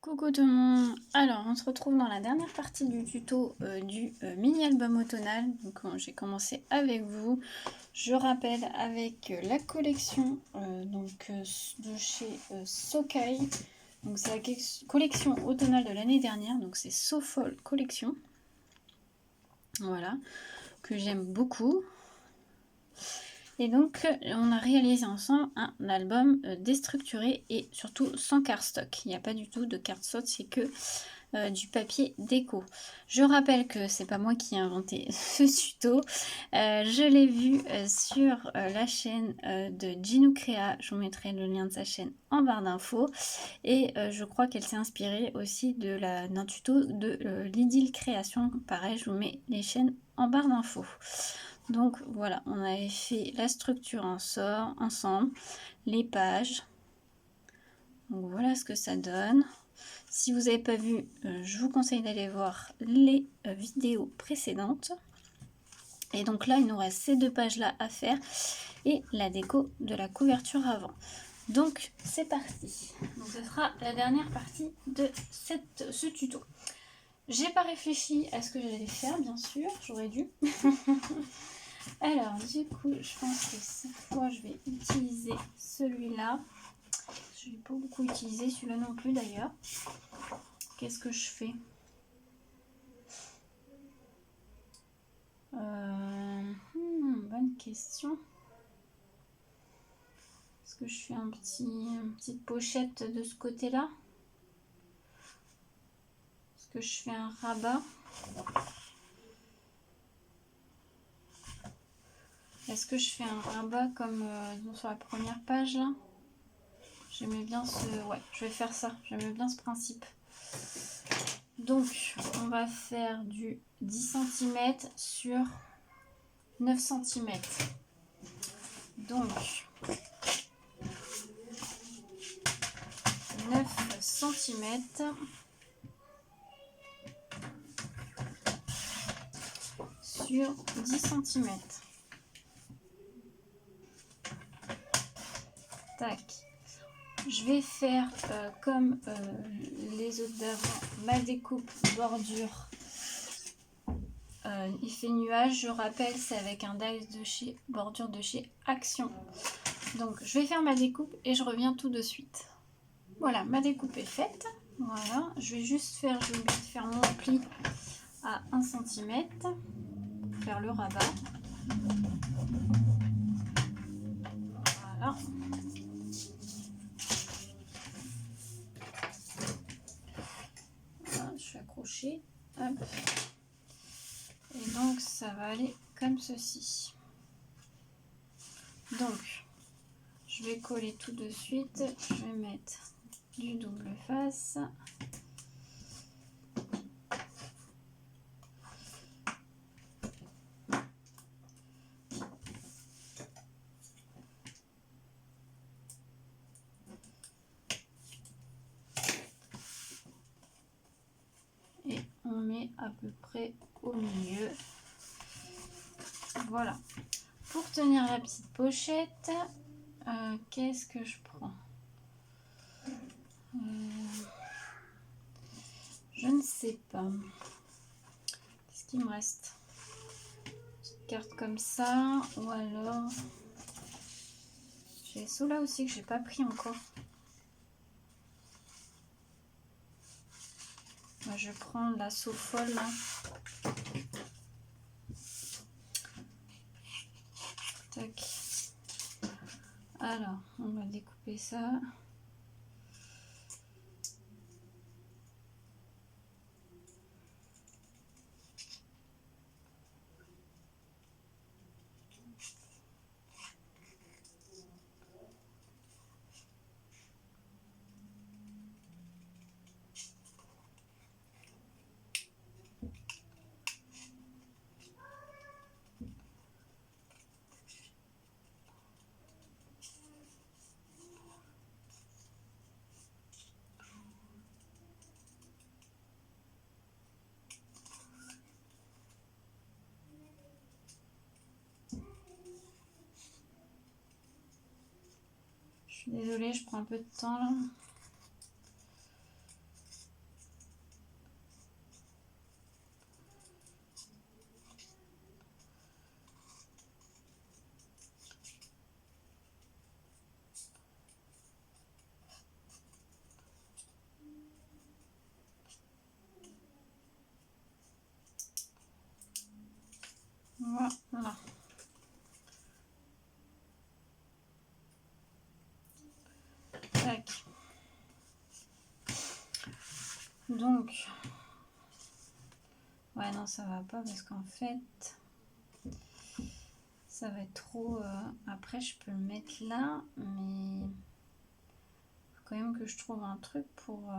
Coucou tout le monde. Alors on se retrouve dans la dernière partie du tuto du mini-album automnal. Donc j'ai commencé avec vous. Je rappelle avec la collection de chez Sokai. Donc c'est la collection automnale de l'année dernière. Donc c'est So Fall Collection. Voilà, que j'aime beaucoup. Et donc on a réalisé ensemble un album déstructuré et surtout sans cardstock. Il n'y a pas du tout de cardstock, c'est que du papier déco. Je rappelle que c'est pas moi qui ai inventé ce tuto. Je l'ai vu sur la chaîne de Ginou Créa. Je vous mettrai le lien de sa chaîne en barre d'infos. Et je crois qu'elle s'est inspirée aussi d'un tuto de l'Idylle Création. Pareil, je vous mets les chaînes en barre d'infos. Donc voilà, on avait fait la structure ensemble, les pages. Donc voilà ce que ça donne. Si vous n'avez pas vu, je vous conseille d'aller voir les vidéos précédentes. Et donc là, il nous reste ces deux pages-là à faire et la déco de la couverture avant. Donc c'est parti. Donc ce sera la dernière partie de ce tuto. J'ai pas réfléchi à ce que j'allais faire, bien sûr, j'aurais dû. Alors, du coup, je pense que cette fois, je vais utiliser celui-là. Je n'ai pas beaucoup utilisé celui-là non plus d'ailleurs. Qu'est-ce que je fais? Bonne question. Est-ce que je fais une petite pochette de ce côté-là? Est-ce que je fais un rabat? Est-ce que je fais un rabat comme sur la première page là? J'aimais bien ce... Ouais, je vais faire ça. J'aimais bien ce principe. Donc, on va faire du 10 cm sur 9 cm. Donc, 9 cm sur 10 cm. Tac. Je vais faire comme les autres d'avant, ma découpe bordure effet nuage. Je rappelle, c'est avec un dies de chez bordure de chez Action. Donc je vais faire ma découpe et je reviens tout de suite. Voilà, ma découpe est faite. Voilà, je vais juste faire, j'ai oublié de faire mon pli à 1 cm pour faire le rabat. Voilà. Voilà, je suis accrochée. Hop. Et donc ça va aller comme ceci. Donc je vais coller tout de suite. Je vais mettre du double face. Et on met à peu près au milieu. Voilà. Pour tenir la petite pochette, qu'est-ce que je prends? Je ne sais pas. Qu'est-ce qu'il me reste? Une petite carte comme ça. Ou alors... J'ai ceux-là aussi que j'ai pas pris encore. Moi, je prends la So Fall là. Tac. Alors, on va découper ça. Je suis désolée, je prends un peu de temps là. Voilà. Tac. Donc, ouais, non, ça va pas parce qu'en fait, ça va être trop. Après, je peux le mettre là, mais faut quand même que je trouve un truc pour.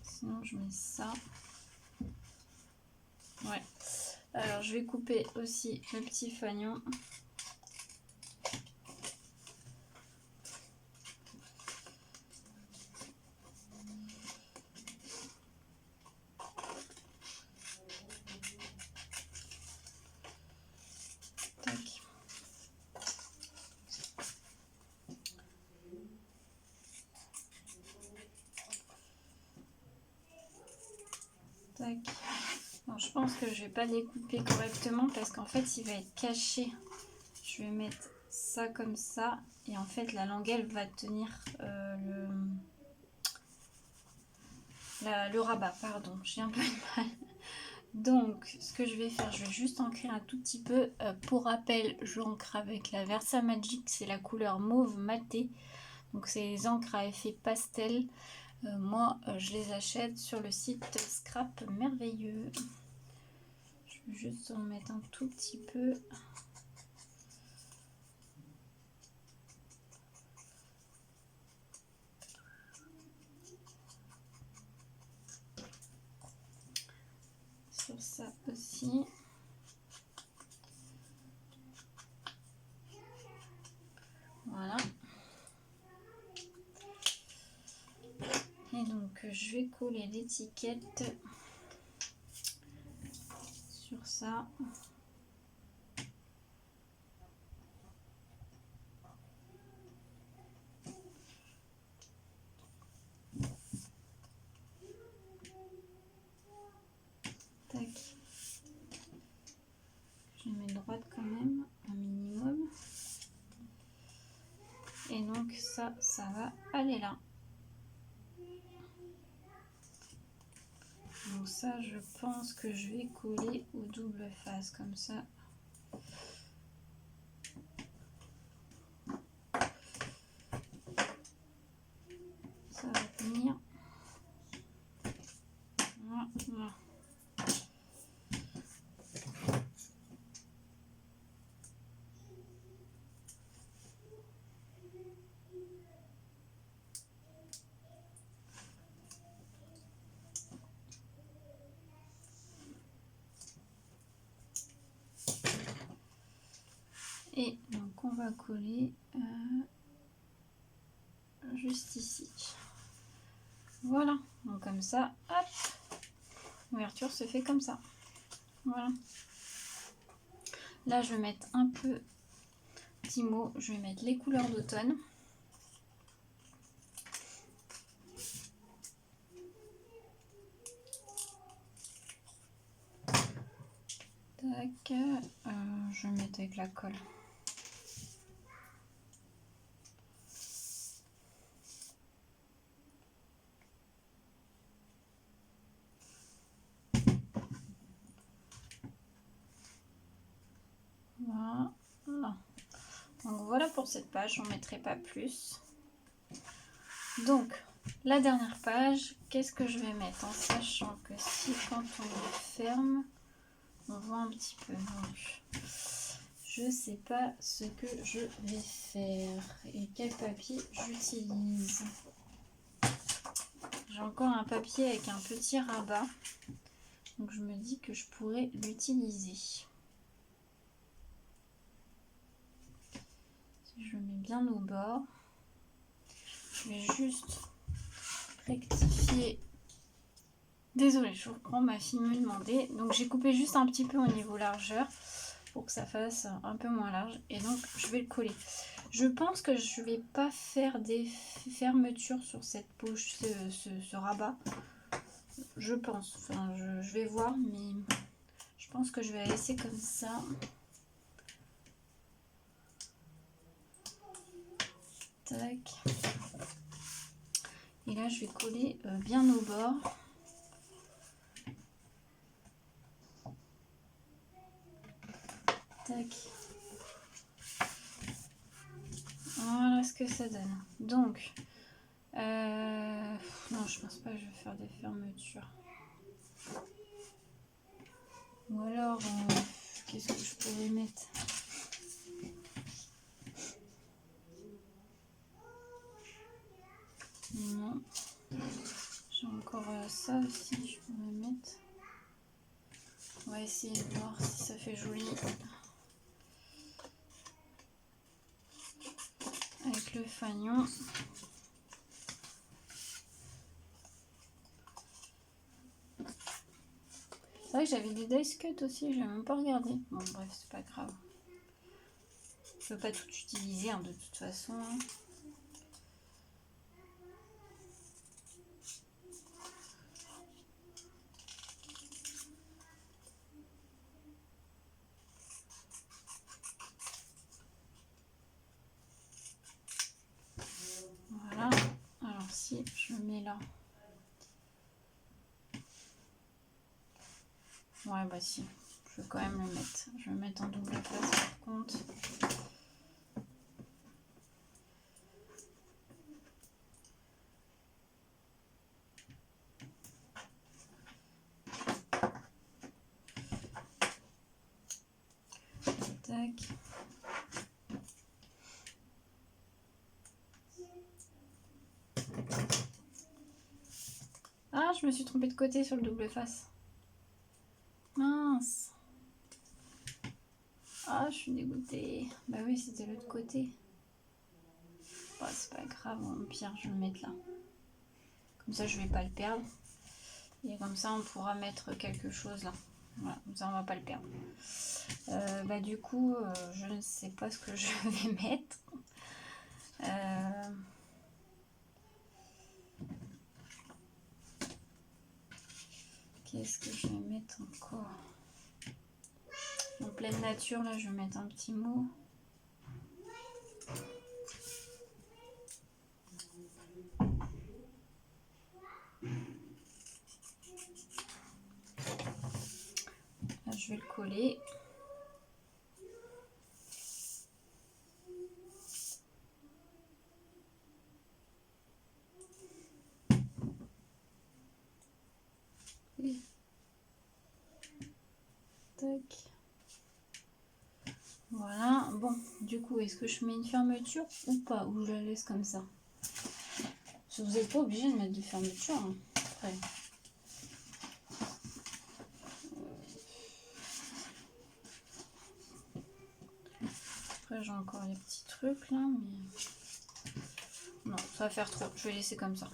Sinon, je mets ça. Ouais. Alors, je vais couper aussi le petit fanion. Tac. Tac. Bon, je pense que je vais pas découper correctement parce qu'en fait, il va être caché. Je vais mettre ça comme ça et en fait la languelle va tenir le rabat, pardon, j'ai un peu de mal. Donc ce que je vais faire, je vais juste ancrer un tout petit peu. Pour rappel, j'ancre avec la Versamagic, c'est la couleur mauve maté, donc c'est les encres à effet pastel. Moi je les achète sur le site Scrap Merveilleux. Je vais juste en mettre un tout petit peu. Sur ça aussi. Voilà. Et donc je vais coller l'étiquette sur ça. Tac. Je mets droite quand même, un minimum. Et donc ça va aller là. Donc ça, je pense que je vais coller au double face comme ça. Ça va tenir. Voilà. Et donc on va coller juste ici. Voilà, donc comme ça, hop, l'ouverture se fait comme ça. Voilà. Là je vais mettre un peu petit mot, je vais mettre les couleurs d'automne. Tac, je vais mettre avec la colle. Voilà. Donc voilà pour cette page, j'en mettrai pas plus. Donc la dernière page, qu'est-ce que je vais mettre en sachant que si quand on le ferme, on voit un petit peu. Donc je sais pas ce que je vais faire et quel papier j'utilise. J'ai encore un papier avec un petit rabat, donc je me dis que je pourrais l'utiliser. Je le mets bien au bord. Je vais juste rectifier. Désolée, je reprends, ma fille me demandait. Donc j'ai coupé juste un petit peu au niveau largeur pour que ça fasse un peu moins large. Et donc je vais le coller. Je pense que je vais pas faire des fermetures sur cette poche, ce rabat. Je pense. Enfin, je vais voir, mais je pense que je vais la laisser comme ça. Tac. Et là, je vais coller bien au bord. Tac. Voilà ce que ça donne. Donc, non, je pense pas que je vais faire des fermetures. Ou alors, qu'est-ce que je pourrais mettre? Non. J'ai encore ça aussi, je pourrais mettre. On va essayer de voir si ça fait joli. Avec le fanion. C'est vrai que j'avais des dice cut aussi, je n'ai même pas regardé. Bon bref, c'est pas grave. Je peux pas tout utiliser hein, de toute façon. Voilà. Alors si je le mets là. Ouais bah si, je vais quand même le mettre. Je vais le mettre en double face par contre. Tac. Ah, je me suis trompée de côté sur le double face. Mince. Ah, je suis dégoûtée. Bah oui, c'était l'autre côté. Bah, c'est pas grave, au pire, je vais le mettre là. Comme ça, je vais pas le perdre. Et comme ça, on pourra mettre quelque chose là. Voilà, comme ça, on va pas le perdre. Bah du coup, je ne sais pas ce que je vais mettre. Qu'est-ce que je vais mettre encore? En pleine nature, là, je vais mettre un petit mot. Là, je vais le coller. Oui. Tac. Voilà. Bon, du coup, est-ce que je mets une fermeture ou pas? Ou je la laisse comme ça? Parce que vous n'êtes pas obligé de mettre de fermeture. Hein. Après. Après, j'ai encore les petits trucs là, mais... Non, ça va faire trop. Je vais laisser comme ça.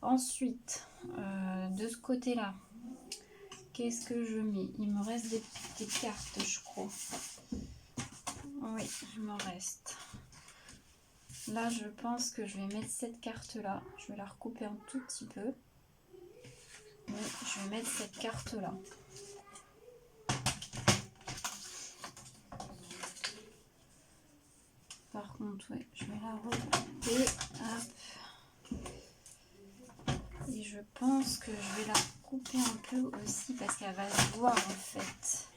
Ensuite, de ce côté-là, qu'est-ce que je mets? Il me reste des cartes, je crois. Oui, il me reste. Là, je pense que je vais mettre cette carte-là. Je vais la recouper un tout petit peu. Mais je vais mettre cette carte-là. Par contre, ouais, je vais la recouper. Hop. Et je pense que je vais la couper un peu aussi parce qu'elle va se voir en fait.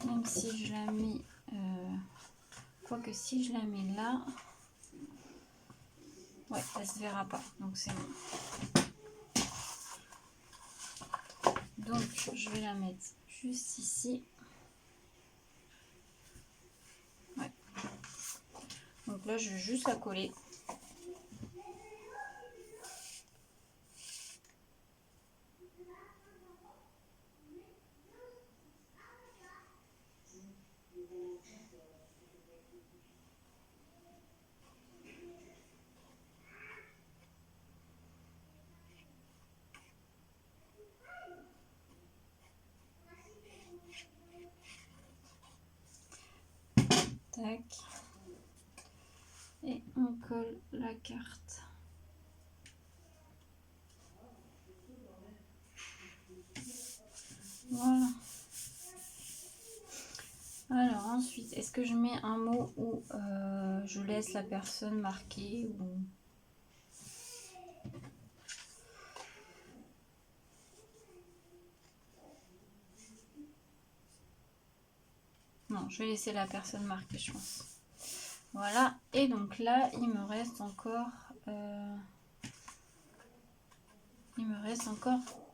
Même si je la mets... Quoique si je la mets là... Ouais, elle se verra pas. Donc c'est bon. Donc je vais la mettre juste ici. Ouais. Donc là je vais juste la coller. Tac. Et on colle la carte. Voilà. Alors ensuite, est-ce que je mets un mot ou je laisse la personne marquer ou... Non, je vais laisser la personne marquer, je pense. Voilà, et donc là, il me reste encore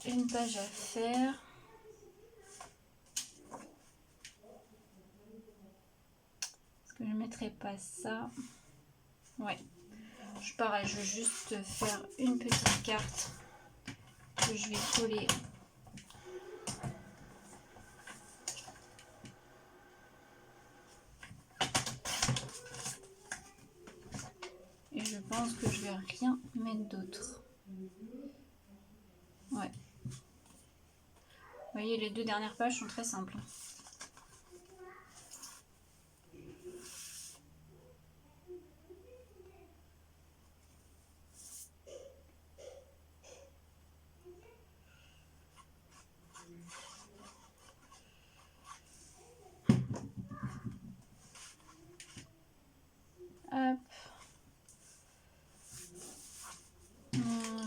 une page à faire. Est-ce que je ne mettrai pas ça? Ouais. Pareil, je vais juste faire une petite carte que je vais coller. Et je pense que je vais rien mettre d'autre. Ouais. Vous voyez, les deux dernières pages sont très simples. Hop.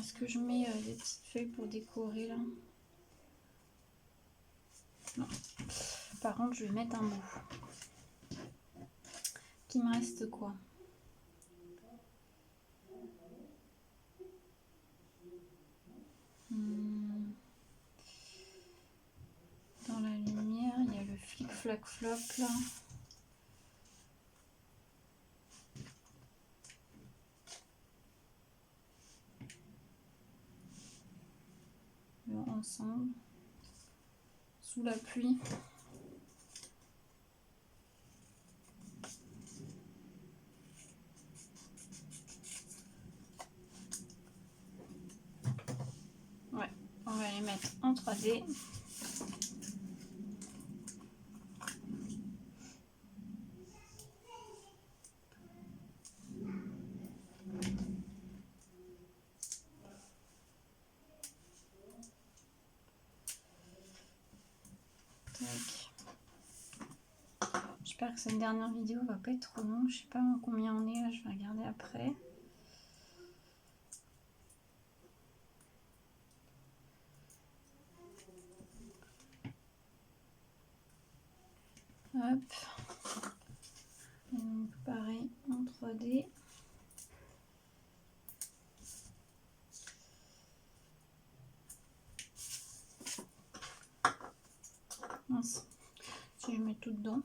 Est-ce que je mets des petites feuilles pour décorer là? Non. Par contre, je vais mettre un bout. Qu'il me reste quoi? Dans la lumière, il y a le flic-flac-flop là. Ensemble. Sous la pluie. Ouais, on va les mettre en 3D. J'espère que cette dernière vidéo va pas être trop longue. Je sais pas combien on est là, je vais regarder après. Hop. Et donc pareil en 3D. Mince. Si je mets tout dedans.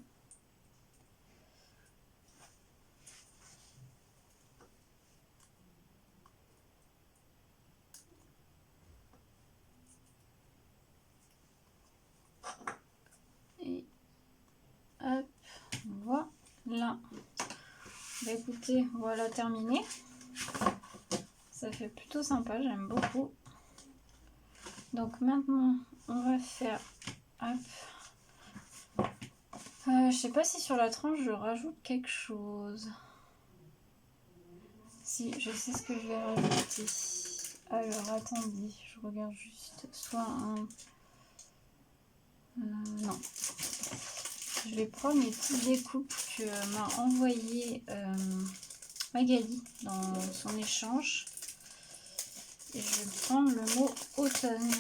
Et hop, voilà. Bah écoutez, voilà terminé. Ça fait plutôt sympa, j'aime beaucoup. Donc maintenant, on va faire... Hop. Je sais pas si sur la tranche, je rajoute quelque chose. Si, je sais ce que je vais rajouter. Alors, attendez, je regarde juste. Soit un... non. Je vais prendre les petites découpes que m'a envoyé Magali dans son échange. Et je vais prendre le mot automne.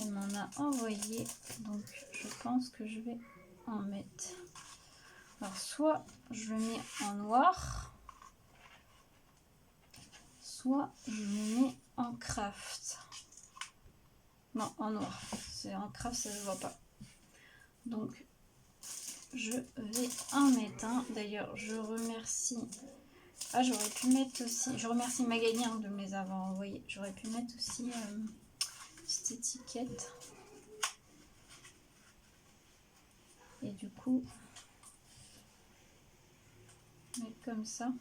Elle m'en a envoyé, donc je pense que je vais en mettre. Alors soit je le mets en noir, soit je le mets en craft. Non, en noir. C'est en craft, ça se voit pas. Donc je vais en mettre un. D'ailleurs, je remercie. Ah, j'aurais pu mettre aussi. Je remercie Magali de me les avoir envoyés. J'aurais pu mettre aussi cette étiquette. Et du coup, mettre comme ça.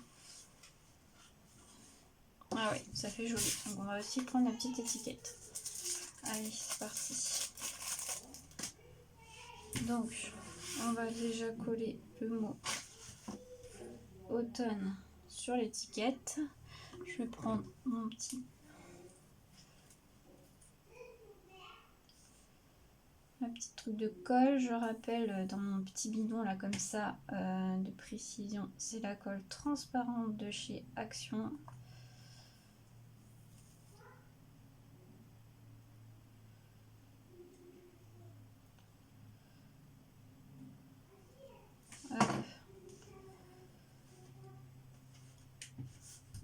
Ah oui, ça fait joli. Donc on va aussi prendre la petite étiquette. Allez, c'est parti. Donc, on va déjà coller le mot automne sur l'étiquette. Je vais prendre mon petit... ma petite truc de colle. Je rappelle dans mon petit bidon là comme ça de précision, c'est la colle transparente de chez Action.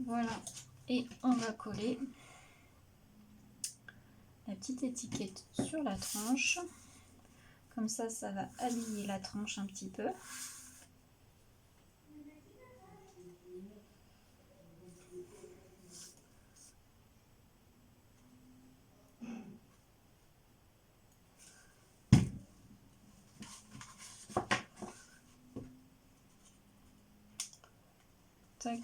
Voilà, et on va coller la petite étiquette sur la tranche. Comme ça, ça va habiller la tranche un petit peu. Tac.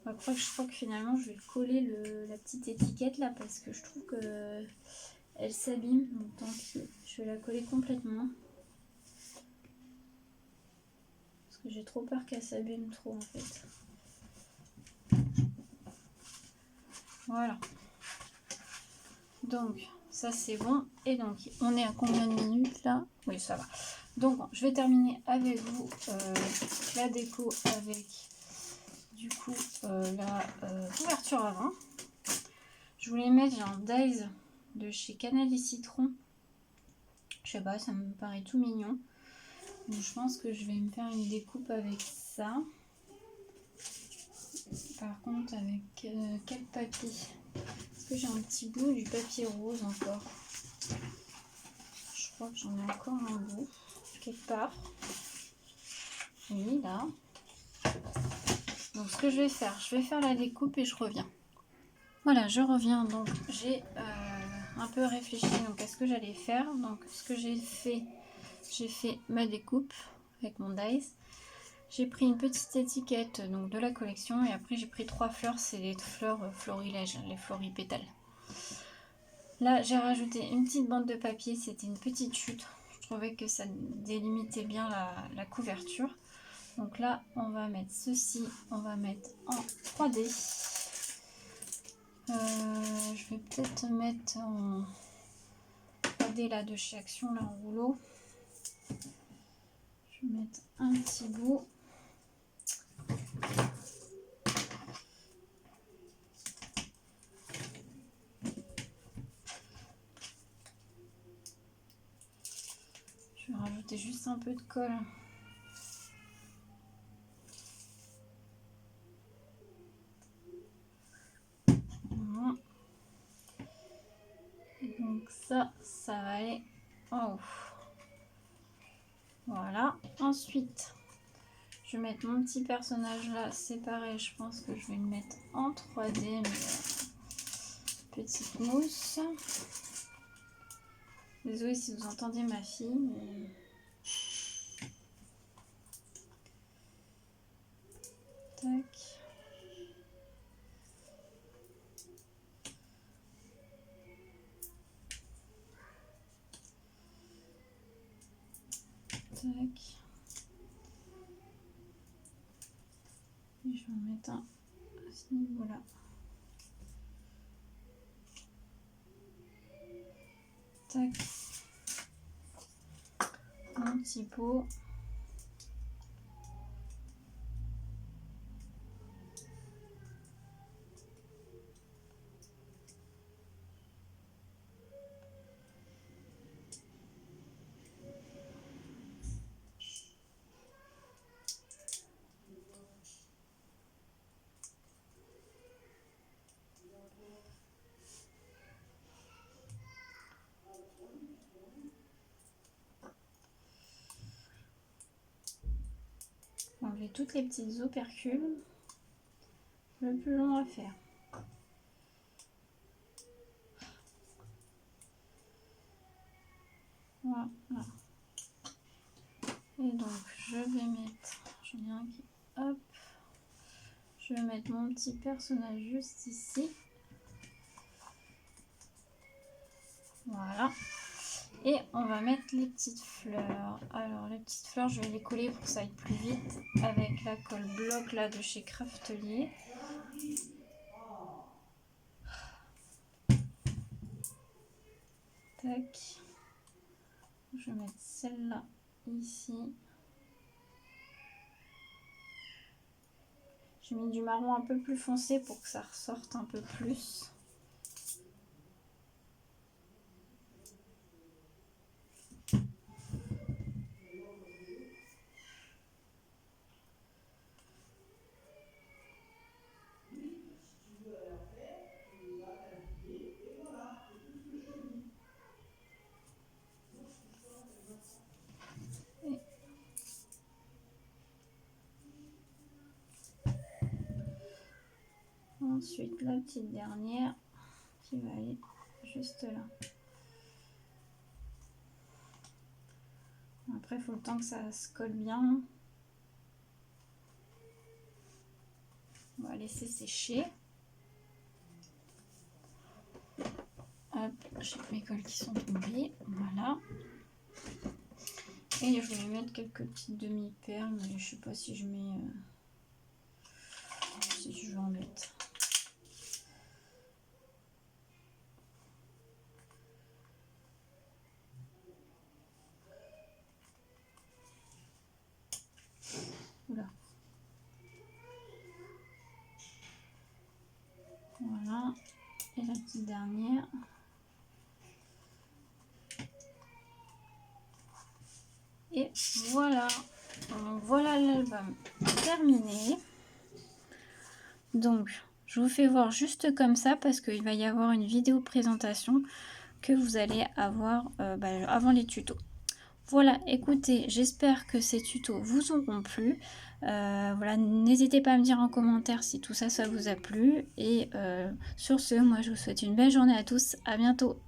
Après, je crois que finalement, je vais coller la petite étiquette là parce que je trouve que elle s'abîme. Donc tant pis, je vais la coller complètement. Parce que j'ai trop peur qu'elle s'abîme trop en fait. Voilà. Donc, ça c'est bon. Et donc, on est à combien de minutes là? Oui, ça va. Donc, je vais terminer avec vous la déco avec du coup la couverture avant. Je voulais mettre un Dies de chez Canal & Citron. Je sais pas, ça me paraît tout mignon. Donc, je pense que je vais me faire une découpe avec ça. Par contre, avec quel papier? Est-ce que j'ai un petit bout du papier rose encore? Je crois que j'en ai encore un bout quelque part. Oui, là. Donc ce que je vais faire la découpe et je reviens. Voilà, je reviens. Donc j'ai un peu réfléchi donc, à ce que j'allais faire. Donc ce que j'ai fait ma découpe avec mon dies. J'ai pris une petite étiquette donc, de la collection et après j'ai pris 3 fleurs. C'est les fleurs florilèges, les floripétales. Là, j'ai rajouté une petite bande de papier. C'était une petite chute. Je trouvais que ça délimitait bien la couverture. Donc là, on va mettre ceci. On va mettre en 3D. Je vais peut-être mettre en 3D là de chez Action, là en rouleau. Je vais mettre un petit bout. Je vais rajouter juste un peu de colle. Voilà. Donc ça va aller en haut. Voilà. Ensuite, je vais mettre mon petit personnage là. C'est pareil, je pense que je vais le mettre en 3D. Petite mousse. Désolée si vous entendez ma fille. Mais... Tac. Tac. Et je vais en mettre un à ce niveau-là. Tac. Un petit pot. Enlever toutes les petites opercules. Le plus long à faire. Voilà. Et donc je vais mettre, j'en ai un qui, hop, je vais mettre mon petit personnage juste ici. Voilà. Et on va mettre les petites fleurs. Alors les petites fleurs, je vais les coller pour que ça aille plus vite avec la colle bloc là de chez Craftelier. Tac. Je vais mettre celle-là ici. J'ai mis du marron un peu plus foncé pour que ça ressorte un peu plus. ensuite la petite dernière qui va aller juste là. Après, il faut le temps que ça se colle bien. On va laisser sécher. Hop, j'ai mes colles qui sont tombées. Voilà. Et je vais mettre quelques petites demi-perles, mais je sais pas si je mets... si je vais en mettre. Oula. Voilà. Et la petite dernière. Et voilà. Voilà l'album terminé. Donc, je vous fais voir juste comme ça parce qu'il va y avoir une vidéo présentation que vous allez avoir avant les tutos. Voilà, écoutez, j'espère que ces tutos vous auront plu. Voilà, n'hésitez pas à me dire en commentaire si tout ça, ça vous a plu. Et sur ce, moi je vous souhaite une belle journée à tous. À bientôt.